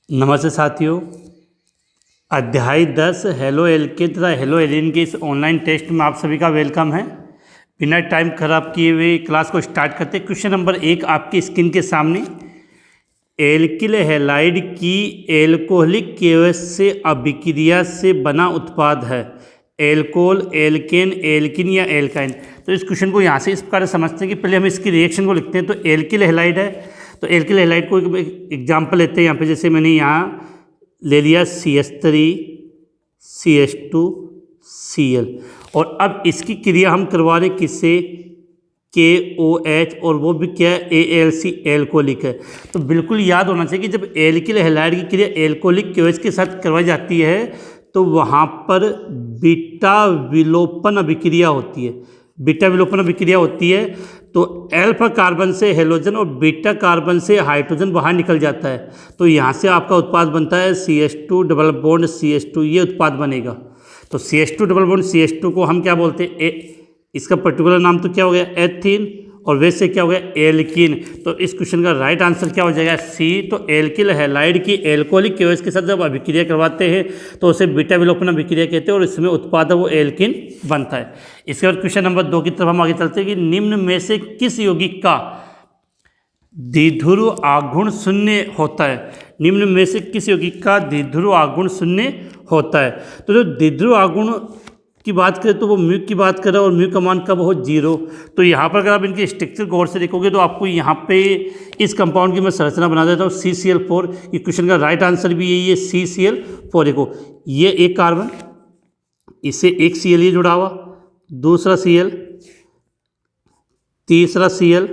नमस्ते साथियों। अध्याय 10 हेलो एल्केन तथा हेलो एलिन के इस ऑनलाइन टेस्ट में आप सभी का वेलकम है। बिना टाइम खराब किए हुए क्लास को स्टार्ट करते हैं। क्वेश्चन नंबर 1 आपकी स्क्रीन के सामने। एल्किल हैलाइड की एल्कोहलिक केवस से अभिक्रिया से बना उत्पाद है एल्कोहल, एल्केन, एल्किन या एल्काइन। तो इस क्वेश्चन को यहाँ से इस प्रकार समझते हैं कि पहले हम इसकी रिएक्शन को लिखते हैं। तो एल्किल हैलाइड है, तो एल्किल हैलाइड को एक एग्जाम्पल लेते हैं यहाँ पे। जैसे मैंने यहाँ ले लिया CH3 CH2 Cl, और अब इसकी क्रिया हम करवा रहे किससे, KOH, और वो भी क्या है, ALC, एल्कोहलिक है। तो बिल्कुल याद होना चाहिए कि जब एल्किल हैलाइड की क्रिया एल्कोहलिक KOH के साथ करवाई जाती है तो वहाँ पर बीटा विलोपन अभिक्रिया होती है। बीटा विलोपन अभिक्रिया होती है तो अल्फा कार्बन से हेलोजन और बीटा कार्बन से हाइड्रोजन बाहर निकल जाता है। तो यहाँ से आपका उत्पाद बनता है CH2 डबल बॉन्ड CH2, ये उत्पाद बनेगा। तो CH2 डबल बॉन्ड CH2 को हम क्या बोलते हैं, इसका पर्टिकुलर नाम तो क्या हो गया, एथीन, और वैसे क्या हो गया, एल्कीन। तो इस क्वेश्चन का राइट आंसर क्या हो जाएगा, C। तो एल्किल हैलाइड की एल्कोहलिक केवस के साथ जब अभिक्रिया करवाते हैं तो उसे बीटा विलोपन अभिक्रिया कहते हैं और इसमें उत्पाद है वो एल्कीन बनता है। इसके बाद क्वेश्चन नंबर 2 की तरफ हम आगे चलते हैं कि निम्न में से किस यौगिक का द्विध्रुव आघूर्ण शून्य होता है। निम्न में से किस यौगिक का द्विध्रुव आघूर्ण शून्य होता है। तो जो द्विध्रुव आघूर्ण की बात करें तो वो म्यू की बात करें और म्यू का मान कब हो, 0। तो यहाँ पर अगर आप इनके स्ट्रक्चर गौर से देखोगे तो आपको यहाँ पे इस कंपाउंड की मैं संरचना बना देता हूँ, CCl4। ये क्वेश्चन का राइट आंसर भी यही है, CCl4। देखो ये एक कार्बन, इससे एक Cl ये जुड़ा हुआ, दूसरा Cl, तीसरा Cl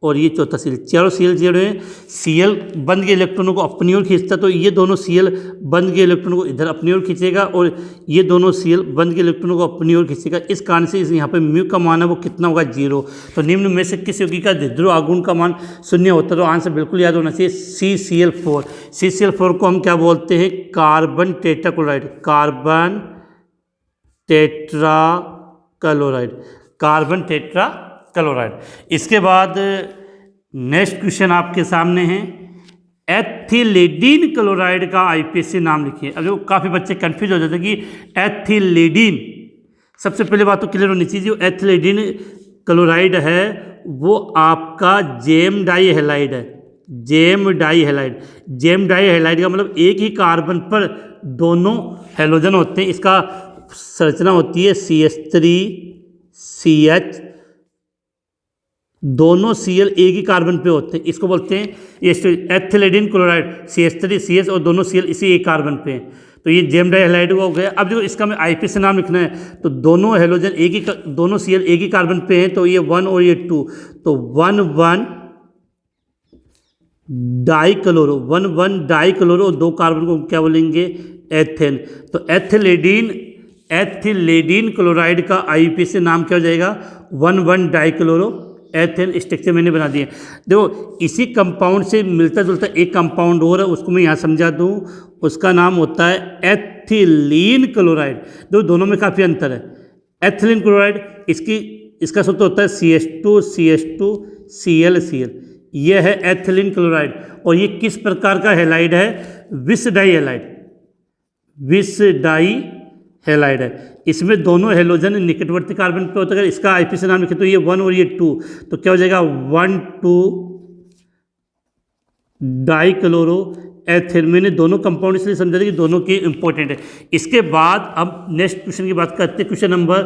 और ये चौथा Cl। चारों Cl जुड़े हैं। Cl बंद के इलेक्ट्रॉनों को अपनी ओर खींचता, तो ये दोनों Cl बंद के इलेक्ट्रॉनों को इधर अपनी ओर खींचेगा और ये दोनों Cl बंद के इलेक्ट्रॉनों को अपनी ओर खींचेगा। इस कारण से यहाँ पे म्यू का मान है वो कितना होगा, 0। तो निम्न में से किस यौगिक का द्विध्रुव आघूर्ण का मान शून्य होता है। तो आंसर बिल्कुल याद होना चाहिए, CCl4। CCl4 को हम क्या बोलते हैं, carbon tetrachloride, carbon tetrachloride, carbon tetrachloride. इसके बाद नेक्स्ट क्वेश्चन आपके सामने है, एथिलीडीन क्लोराइड का IPSC नाम लिखिए। अब जो काफ़ी बच्चे कंफ्यूज हो जाते हैं कि एथिलीडीन, सबसे पहले बात तो क्लियर होनी चाहिए, जो एथिलीडीन क्लोराइड है वो आपका जेम डाई हैलाइड है। Gem dihalide, gem dihalide का मतलब एक ही कार्बन पर दोनों हैलोजन होते हैं। इसका संरचना होती है CH3 CH, दोनों Cl एक ही कार्बन पे होते हैं, इसको बोलते हैं ये एथिलीडीन क्लोराइड, CH3 CH और दोनों Cl इसी एक कार्बन पे हैं। तो ये जेम डाई हैलाइड हो गया। अब जो इसका मैं IPSC नाम लिखना है तो दोनों हैलोजन एक ही, दोनों Cl एक ही कार्बन पे हैं, तो ये 1 और ये 2, तो 1,1 डाइक्लोरो, 1,1 डाइक्लोरो और 2 कार्बन को क्या बोलेंगे, एथेन। तो एथिलीडीन क्लोराइड का IPSC नाम क्या हो जाएगा, 1,1 डाइक्लोरो एथेन। स्ट्रक्चर मैंने बना दिया। देखो इसी कंपाउंड से मिलता जुलता एक कंपाउंड और है, उसको मैं यहाँ समझा दूँ, उसका नाम होता है एथिलीन क्लोराइड। देखो दोनों में काफ़ी अंतर है। एथिलीन क्लोराइड इसका सूत्र होता है CH2 CH2 Cl Cl, यह है एथिलीन क्लोराइड। और ये किस प्रकार का हैलाइड है, विस डाई हैलाइड, विस डाई हैलाइड है। इसमें दोनों हैलोजन निकटवर्ती कार्बन पे होता है। अगर इसका IPSC नाम लिखे तो ये 1 और ये 2, तो क्या हो जाएगा, 1,2 डाइक्लोरो एथेन। मैंने दोनों कंपाउंड इसलिए समझा था कि दोनों के इंपॉर्टेंट है। इसके बाद अब नेक्स्ट क्वेश्चन की बात करते हैं, क्वेश्चन नंबर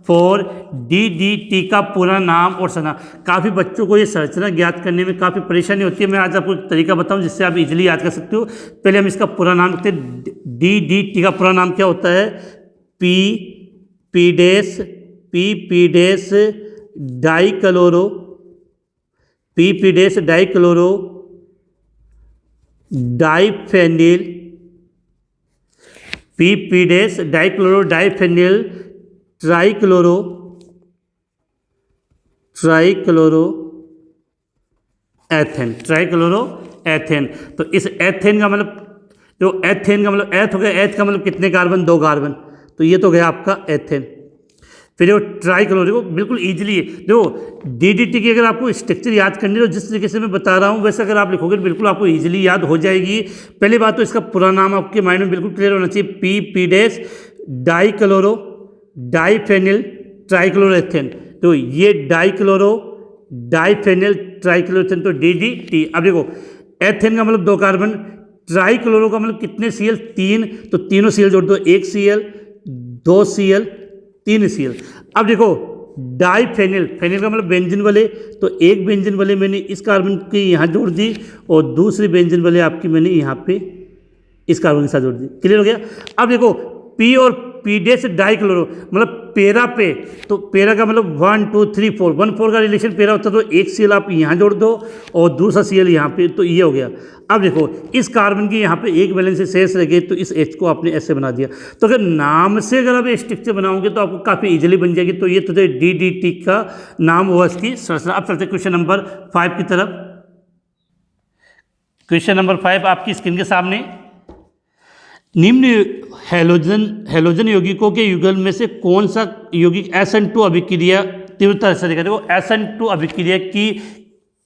4, DDT का पूरा नाम और संरचना। काफ़ी बच्चों को ये संरचना ज्ञात करने में काफ़ी परेशानी होती है। मैं आज आपको एक तरीका बताऊं जिससे आप इजीली याद कर सकते हो। पहले हम इसका पूरा नाम लिखते हैं। DDT का पूरा नाम क्या होता है, PP dash dichloro, PP dash dichloro diphenyl, PP dash dichloro diphenyl trichloro ethane, trichloro ethane. तो इस एथेन का मतलब, जो एथेन का मतलब एथ हो गया, एथ का मतलब कितने कार्बन, 2 कार्बन, तो ये तो गया आपका एथेन। फिर वो ट्राई क्लोरो, देखो बिल्कुल ईजिली है। देखो DDT की अगर आपको स्ट्रक्चर याद करनी है तो जिस तरीके से मैं बता रहा हूँ वैसे अगर आप लिखोगे तो बिल्कुल आपको ईजिली याद हो जाएगी। पहली बात तो इसका पूरा नाम आपके माइंड में बिल्कुल क्लियर होना चाहिए, PP- डाइक्लोरो डाइफेनिल ट्राइक्लोरोएथेन। तो ये डाइक्लोरो डाइफेनिल ट्राइक्लोरोएथेन तो DDT। अब देखो एथेन का मतलब 2 कार्बन, ट्राइक्लोरो का मतलब कितने Cl 3, तो तीनों Cl जोड़ दो, 1 Cl 2 Cl 3 Cl। अब देखो डाइफेनिल, फेनिल का मतलब बेंजीन वाले, तो एक बेंजीन वाले मैंने इस कार्बन की यहाँ जोड़ दी और दूसरी बेंजीन वाले आपकी मैंने यहाँ पे इस कार्बन के साथ जोड़ दी। क्लियर हो गया। अब देखो P और P- डाइक्लोरो मतलब पेरा पे, तो पेरा का मतलब 1 2 3 4, 1 4 का रिलेशन पेरा होता है, तो एक Cl आप यहाँ जोड़ दो और दूसरा Cl यहाँ पे, तो ये हो गया। अब देखो इस कार्बन की यहाँ पे एक वैलेंस शेष रह गई, तो इस H को आपने ऐसे बना दिया। तो अगर नाम से अगर आप स्ट्रक्चर बनाओगे तो आपको काफ़ी इजीली बन जाएगी। तो ये तो DDT का नाम हुआ इसकी संरचना। अब चलते क्वेश्चन नंबर 5 की तरफ। क्वेश्चन नंबर 5 आपकी स्क्रीन के सामने। निम्न हैलोजन यौगिकों के युगल में से कौन सा यौगिक SN2 अभिक्रिया तीव्रता से देखा। देखो SN2 अभिक्रिया की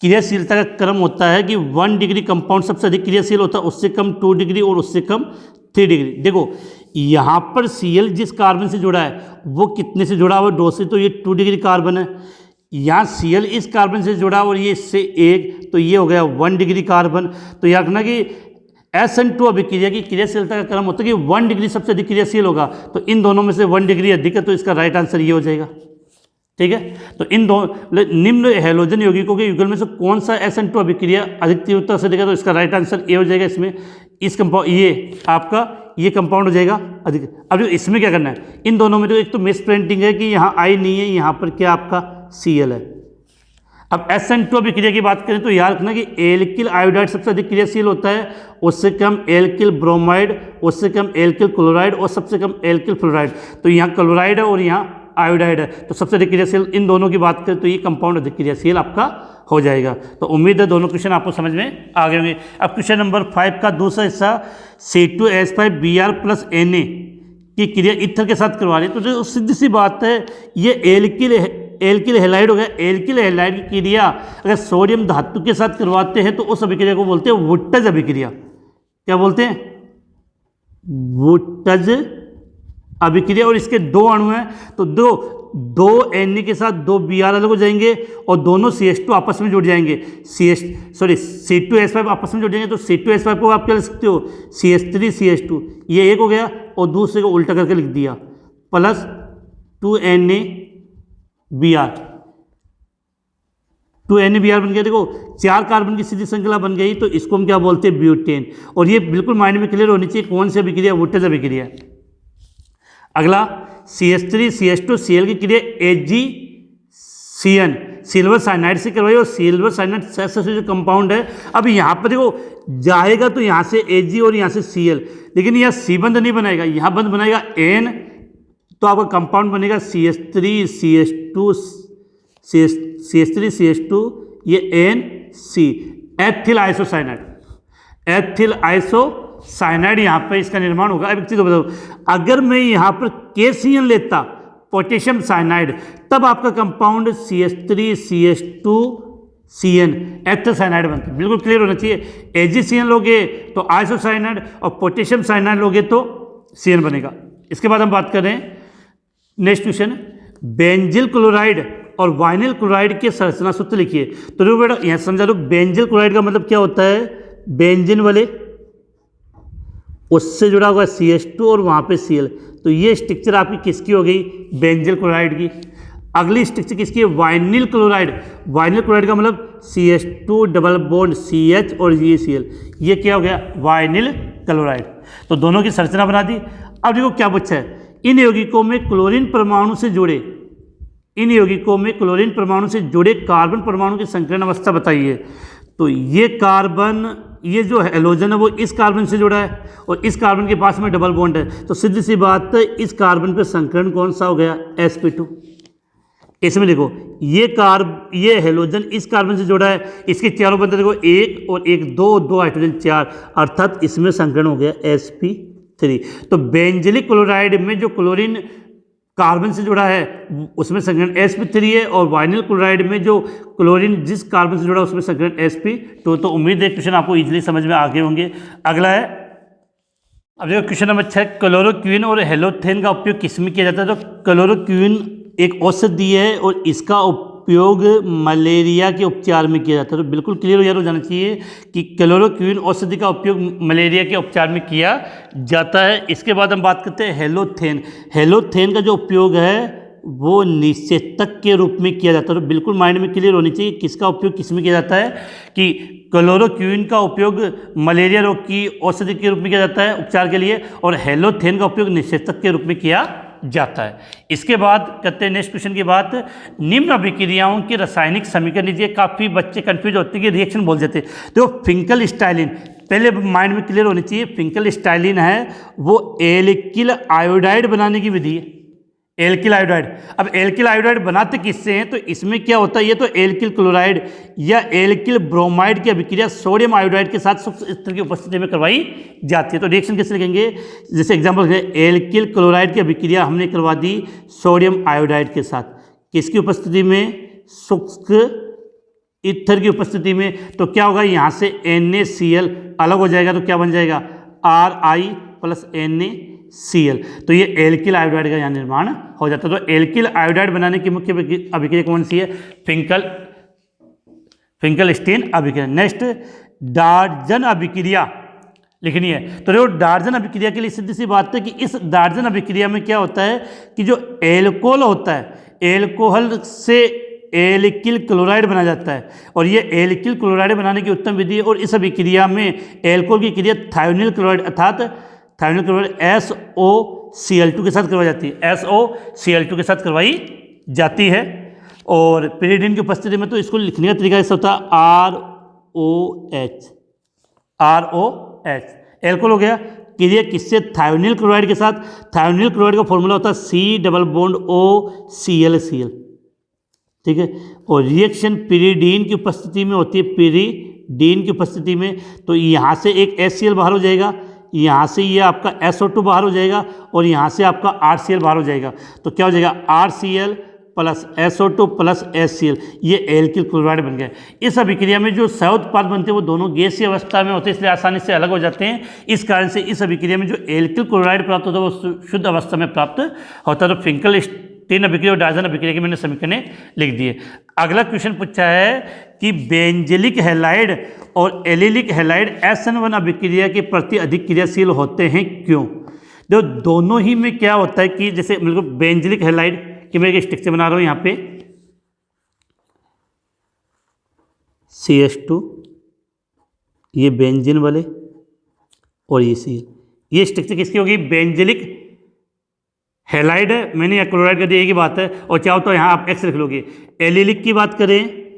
क्रियाशीलता का क्रम होता है कि 1 डिग्री कंपाउंड सबसे अधिक क्रियाशील होता है, उससे कम 2 डिग्री और उससे कम 3 डिग्री। देखो यहाँ पर Cl जिस कार्बन से जुड़ा है वो कितने से जुड़ा हुआ है, 2 से, तो ये 2 डिग्री कार्बन है। यहाँ Cl इस कार्बन से जुड़ा और ये इससे 1, तो ये हो गया 1 डिग्री कार्बन। तो याद रखना कि SN2 अभिक्रिया की क्रियाशीलता का क्रम होता है कि 1 डिग्री सबसे अधिक क्रियाशील होगा, तो इन दोनों में से 1 डिग्री अधिक है, तो इसका राइट आंसर ये हो जाएगा। ठीक है, तो इन दो निम्न हैलोजन यौगिकों के युगल में से कौन सा SN2 अभिक्रिया अधिक तीव्रता से देगा, तो इसका राइट आंसर ए हो जाएगा। इसमें इस कंपाउंड ये आपका ये कंपाउंड हो जाएगा अधिक। अब इसमें क्या करना है, इन दोनों में तो एक तो मिस प्रिंटिंग है कि यहाँ I नहीं है, यहाँ पर क्या आपका Cl है। अब SN2 अभिक्रिया की बात करें तो याद रखना कि एल्किल आयोडाइड सबसे अधिक क्रियाशील होता है, उससे कम एल्किल ब्रोमाइड, उससे कम एल्किल क्लोराइड और सबसे कम एल्किल फ्लोराइड। तो यहाँ क्लोराइड है और यहाँ आयोडाइड है, तो सबसे अधिक क्रियाशील इन दोनों की बात करें तो ये कंपाउंड अधिक क्रियाशील आपका हो जाएगा। तो उम्मीद है दोनों क्वेश्चन आपको समझ में आ गए होंगे। अब क्वेश्चन नंबर 5 का दूसरा हिस्सा C2H5Br + Na की क्रिया ईथर के साथ करवा रही है। तो सीधी सी बात है, ये एल्किल हैलाइड हो गया। एल्किल हैलाइड की क्रिया अगर सोडियम धातु के साथ करवाते हैं तो उस अभिक्रिया को बोलते हैं वुट्टज अभिक्रिया। क्या बोलते हैं, वुट्टज अभिक्रिया। और इसके 2 अणु हैं, तो दो Na के साथ 2 Br अलग हो जाएंगे और दोनों CH2 आपस में जुड़ जाएंगे। C2H5 आपस में जुड़ जाएंगे, तो C2H5 को आप क्या लिख सकते हो, CH3CH2, ये एक हो गया और दूसरे को उल्टा करके लिख दिया, प्लस 2NaBr। 2NaBr बन गया। देखो 4 कार्बन की सीधी श्रृंखला बन गई, तो इसको हम क्या बोलते हैं, ब्यूटेन। और ये बिल्कुल माइंड में क्लियर होनी चाहिए कौन सी अभिक्रिया, वुट्टज अभिक्रिया। अगला CH3CH2 Cl की क्रिया AgCN सिल्वर साइनाइड से करवाई, और सिल्वर साइनाइड से जो कंपाउंड है, अब यहाँ पर देखो जाएगा तो यहाँ से Ag और यहाँ से Cl, लेकिन यहाँ C बंद नहीं बनाएगा, यहाँ बंद बनाएगा N, तो आपका कंपाउंड बनेगा CH3CH2 ये NC, ethyl isocyanide. Ethyl isocyanide यहाँ पर इसका निर्माण होगा। अब एक चीज़ बताओ, अगर मैं यहाँ पर KCN लेता, पोटेशियम साइनाइड, तब आपका कंपाउंड CH3CH2CN एथिल साइनाइड बनता है। बिल्कुल क्लियर होना चाहिए। AgCN लोगे तो आइसोसाइनाइड, और पोटेशियम साइनाइड लोगे तो CN बनेगा। इसके बाद हम बात कर रहे हैं नेक्स्ट क्वेश्चन, बेंजिल क्लोराइड और वाइनिल क्लोराइड के संरचना सूत्र लिखिए। तो देखो बेटा यहाँ समझा लो, बेंजिल क्लोराइड का मतलब क्या होता है, बेंजीन वाले उससे जुड़ा हुआ CH2 और वहाँ पे Cl, तो ये स्ट्रक्चर आपकी किसकी हो गई, बेंजिल क्लोराइड की। अगली स्ट्रक्चर किसकी है, वाइनिल क्लोराइड। वाइनिल क्लोराइड का मतलब CH2 डबल बॉन्ड CH और ये Cl, ये क्या हो गया, वाइनिल क्लोराइड। तो दोनों की संरचना बना दी। अब देखो क्या पूछा है, इन यौगिकों में क्लोरीन परमाणु से जुड़े, इन यौगिकों में क्लोरीन परमाणु से जुड़े कार्बन परमाणु की संकरण अवस्था बताइए। तो ये कार्बन, ये जो हैलोजन है वो इस कार्बन से जुड़ा है और इस कार्बन के पास में डबल बॉन्ड है, तो सीधी सी बात है इस कार्बन पे संकरण कौन सा हो गया, sp2। इसमें देखो ये हैलोजन इस कार्बन से जुड़ा है, इसके चारों बंधन देखो 1 और 1 2 हाइड्रोजन 4, अर्थात इसमें संकरण हो गया sp3। तो बेंजिलिक क्लोराइड में जो क्लोरीन कार्बन से जुड़ा है उसमें संघनन sp3 है, और वाइनिल क्लोराइड में जो क्लोरीन जिस कार्बन से जुड़ा है उसमें संघनन sp2। तो उम्मीद है क्वेश्चन आपको इजीली समझ में आ गए होंगे। अगला है, अब देखो क्वेश्चन नंबर 6, क्लोरोक्विन और हेलोथेन का उपयोग किस में किया जाता है? तो क्लोरोक्विन एक औषधि है और इसका उपयोग मलेरिया के उपचार में किया जाता है। तो बिल्कुल क्लियर हो जाना चाहिए कि क्लोरोक्विन औषधि का उपयोग मलेरिया के उपचार में किया जाता है। इसके बाद हम बात करते हैं हेलोथेन। हेलोथेन का जो उपयोग है वो निषेचक के रूप में किया जाता है। तो बिल्कुल माइंड में क्लियर होनी चाहिए किसका उपयोग किस में किया जाता है, कि क्लोरोक्विन का उपयोग मलेरिया रोग की औषधि के रूप में किया जाता है उपचार के लिए, और हेलोथेन का उपयोग निषेचक के रूप में किया जाता है। इसके बाद करते हैं नेक्स्ट क्वेश्चन की बात, निम्न अभिक्रियाओं के रासायनिक समीकरण लीजिए। काफ़ी बच्चे कंफ्यूज होते हैं कि रिएक्शन बोल देते हैं। तो फिंकल स्टाइलिन, पहले माइंड में क्लियर होनी चाहिए, फिंकल स्टाइलिन है वो एल्किल आयोडाइड बनाने की विधि है। एल्किल आयोडाइड, अब एल्किल आयोडाइड बनाते किससे हैं? तो इसमें क्या होता है, ये तो एल्किल क्लोराइड या एल्किल ब्रोमाइड की अभिक्रिया सोडियम आयोडाइड के साथ सूक्ष्म स्तर की उपस्थिति में करवाई जाती है। तो रिएक्शन कैसे लिखेंगे? जैसे एग्जांपल है, एल्किल क्लोराइड की अभिक्रिया हमने करवा दी सोडियम आयोडाइड के साथ, किसकी उपस्थिति में? सूक्ष्म ईथर की उपस्थिति में। तो क्या होगा, यहाँ से NaCl अलग हो जाएगा, तो क्या बन जाएगा? Ri plus NaCl। तो ये एल्किल आयोडाइड का यहाँ निर्माण हो जाता है। तो एल्किल आयोडाइड बनाने की मुख्य अभिक्रिया कौन सी है? फिंकलस्टीन अभिक्रिया। नेक्स्ट, डार्जन अभिक्रिया लिखनी है। तो जो डार्जन अभिक्रिया के लिए सीधी सी बात है कि इस डार्जन अभिक्रिया में क्या होता है कि जो एल्कोहल होता है, एल्कोहल से एल्किल क्लोराइड बना जाता है, और ये एल्किल क्लोराइड बनाने की उत्तम विधि है। और इस अभिक्रिया में एल्कोहल की क्रिया थायोनिल क्लोराइड अर्थात थायोनिल क्लोराइड SOCl2 के साथ करवाई जाती है। SOCl2 के साथ करवाई जाती है। और पिरिडीन की उपस्थिति में तो इसको लिखने का तरीका ऐसा होता है ROH। एल्कोहल हो गया, क्रिया किससे? थायोनिल क्लोराइड के साथ। थायोनिल क्लोराइड का फॉर्मूला होता है C+OClCl, ठीक है। और रिएक्शन पिरिडीन की उपस्थिति में होती है, पिरिडीन की उपस्थिति में। तो यहाँ से एक HCl बाहर हो जाएगा, यहाँ से ये आपका SO2 बाहर हो जाएगा, और यहाँ से आपका RCl बाहर हो जाएगा। तो क्या हो जाएगा? RCl plus SO2 plus HCl, ये एल्किल क्लोराइड बन गया। इस अभिक्रिया में जो संयुक्त उत्पाद बनते हैं वो दोनों गैसीय अवस्था में होते हैं, इसलिए आसानी से अलग हो जाते हैं। इस कारण से इस अभिक्रिया में जो एल्किल क्लोराइड प्राप्त होता है वो शुद्ध अवस्था में प्राप्त होता है। तो फिंकलस्टीन अभिक्रिया और डार्जन अभिक्रिया की मैंने समीकरण लिख दिए। अगला क्वेश्चन पूछा है कि बेंजिलिक हैलाइड और एलिलिक हैलाइड SN1 अभिक्रिया के प्रति अधिक क्रियाशील होते हैं, क्यों? जो दोनों ही में क्या होता है कि जैसे मतलब बेंजिलिक हैलाइड कि मैं एक स्ट्रक्चर बना रहा हूँ यहाँ पे CH2, ये बेंजीन वाले और ये Cl, ये स्ट्रक्चर किसकी होगी? बेंजिलिक हैलाइड है, मैंने यहाँ क्लोराइड कर दिया, एक ही बात है। और चाहो तो यहाँ आप X लिख लोगे। एलिलिक की बात करें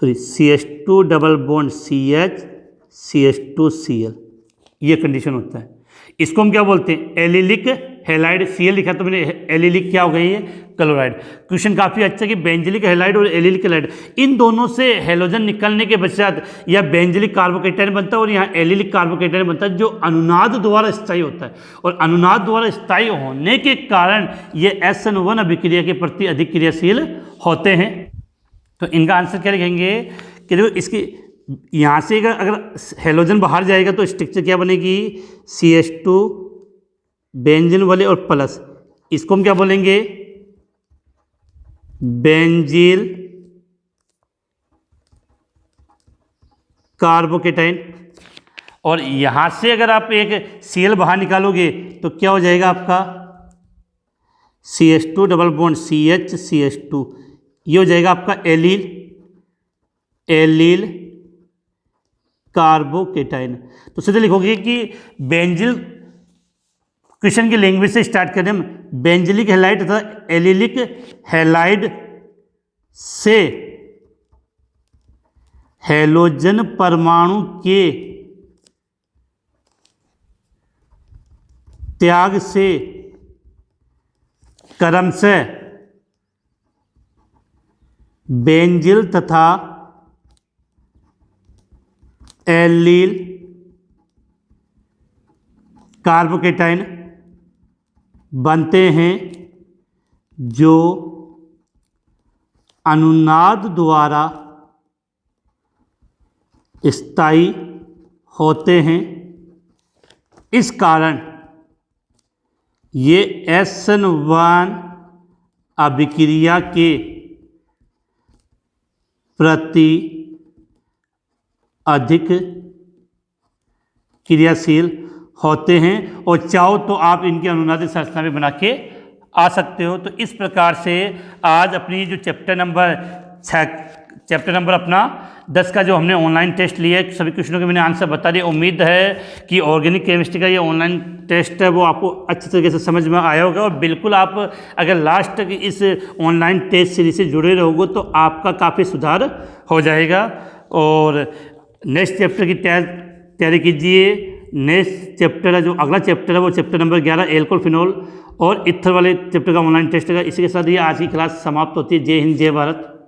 CH2 double bond CH CH2Cl, ये कंडीशन होता है। इसको हम क्या बोलते हैं? Allylic halide. Cl लिखा तो मैंने, एलिलिक क्या हो गई है? क्लोराइड। क्वेश्चन काफ़ी अच्छा कि बेंजिलिक हैलाइड और एलिलिक हैलाइड इन दोनों से हैलोजन निकलने के पश्चात या बेंजिलिक कार्बोकेटायन बनता है और यहाँ एलिलिक कार्बोकेटायन बनता है, जो अनुनाद द्वारा स्थायी होता है। और अनुनाद द्वारा स्थायी होने के कारण ये SN1 अभिक्रिया के प्रति अधिक क्रियाशील होते हैं। तो इनका आंसर क्या लिखेंगे कि देखो इसकी यहाँ से अगर हेलोजन बाहर जाएगा तो स्ट्रक्चर क्या बनेगी? CH2 बेंजीन वाले और प्लस, इसको हम क्या बोलेंगे? बेंजील कार्बोकेटाइन। और यहाँ से अगर आप एक Cl बाहर निकालोगे तो क्या हो जाएगा आपका? CH2 double bond CH CH2, ये हो जाएगा आपका एलील कार्बोकेटाइन। तो सीधे लिखोगे कि बेंजिल, क्वेश्चन की लैंग्वेज से स्टार्ट करें हम, बेंजिलिक हैलाइड तथा एलिलिक हैलाइड से हैलोजन परमाणु के त्याग से क्रमशः बेंजिल तथा एलील कार्बोकेटाइन बनते हैं जो अनुनाद द्वारा स्थायी होते हैं। इस कारण ये SN1 अभिक्रिया के प्रति अधिक क्रियाशील होते हैं और चाहो तो आप इनकी अनुनादित संरचना भी बना के आ सकते हो। तो इस प्रकार से आज अपनी जो चैप्टर नंबर अपना 10 का जो हमने ऑनलाइन टेस्ट लिया है, सभी क्वेश्चनों के मैंने आंसर बता दिए। उम्मीद है कि ऑर्गेनिक केमिस्ट्री का ये ऑनलाइन टेस्ट है वो आपको अच्छी तरीके से समझ में आया होगा। और बिल्कुल आप अगर लास्ट तक इस ऑनलाइन टेस्ट सीरीज से जुड़े रहोगे तो आपका काफ़ी सुधार हो जाएगा। और नेक्स्ट चैप्टर की तैयारी कीजिए। नेक्स्ट चैप्टर है जो अगला चैप्टर है वो चैप्टर नंबर 11 एल्कोहल फिनॉल और इथर वाले चैप्टर का ऑनलाइन टेस्ट है। इसी के साथ ये आज की क्लास समाप्त होती है। जय हिंद, जय भारत।